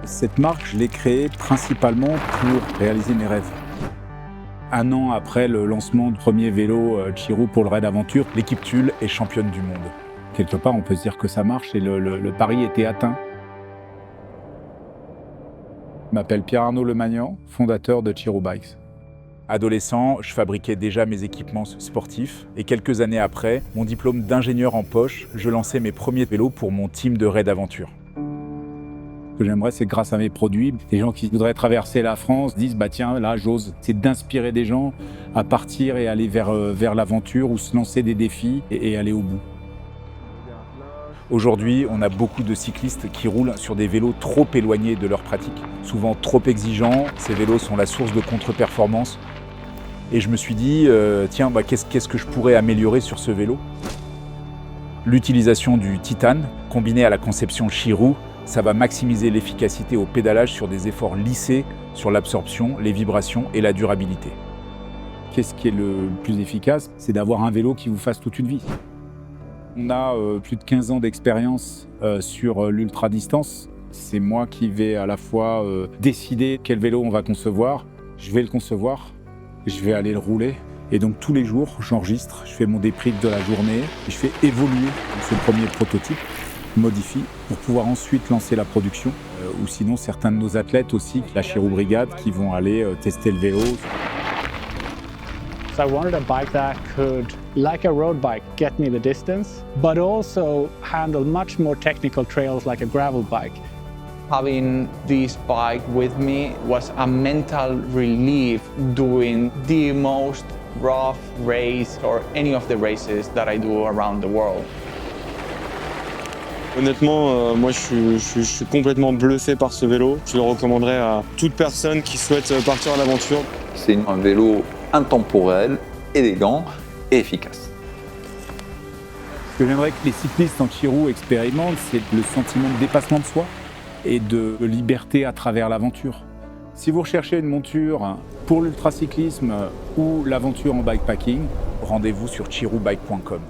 Cette marque, je l'ai créée principalement pour réaliser mes rêves. Un an après le lancement du premier vélo Chirou pour le Raid Aventure, l'équipe Tulle est championne du monde. Quelque part, on peut se dire que ça marche et le pari était atteint. Je m'appelle Pierre-Arnaud Lemagnan, fondateur de Chirou Bikes. Adolescent, je fabriquais déjà mes équipements sportifs et quelques années après, mon diplôme d'ingénieur en poche, je lançais mes premiers vélos pour mon team de Raid Aventure. Ce que j'aimerais, c'est que grâce à mes produits, des gens qui voudraient traverser la France disent « bah tiens, là, j'ose ». C'est d'inspirer des gens à partir et aller vers l'aventure ou se lancer des défis et aller au bout. Aujourd'hui, on a beaucoup de cyclistes qui roulent sur des vélos trop éloignés de leur pratique, souvent trop exigeants. Ces vélos sont la source de contre-performance. Et je me suis dit, tiens, qu'est-ce que je pourrais améliorer sur ce vélo ? L'utilisation du titane, combinée à la conception Chirou, ça va maximiser l'efficacité au pédalage sur des efforts lissés sur l'absorption, les vibrations et la durabilité. Qu'est-ce qui est le plus efficace ? C'est d'avoir un vélo qui vous fasse toute une vie. On a plus de 15 ans d'expérience sur l'ultra-distance. C'est moi qui vais à la fois décider quel vélo on va concevoir. Je vais le concevoir, je vais aller le rouler. Et donc tous les jours, j'enregistre, je fais mon débrief de la journée, et je fais évoluer ce premier prototype, modifie, pour pouvoir ensuite lancer la production. Ou sinon, certains de nos athlètes aussi, la Chirou Brigade, qui vont aller tester le vélo. So I wanted a bike that could, like a road bike, get me the distance, but also handle much more technical trails like a gravel bike. Having this bike with me was a mental relief doing the most rough race or any of the races that I do around the world. Honnêtement, moi je suis complètement bluffé par ce vélo. Je le recommanderais à toute personne qui souhaite partir à l'aventure. C'est un vélo intemporel, élégant et efficace. Ce que j'aimerais que les cyclistes en Chirou expérimentent, c'est le sentiment de dépassement de soi et de liberté à travers l'aventure. Si vous recherchez une monture pour l'ultracyclisme ou l'aventure en bikepacking, rendez-vous sur chiroubike.com.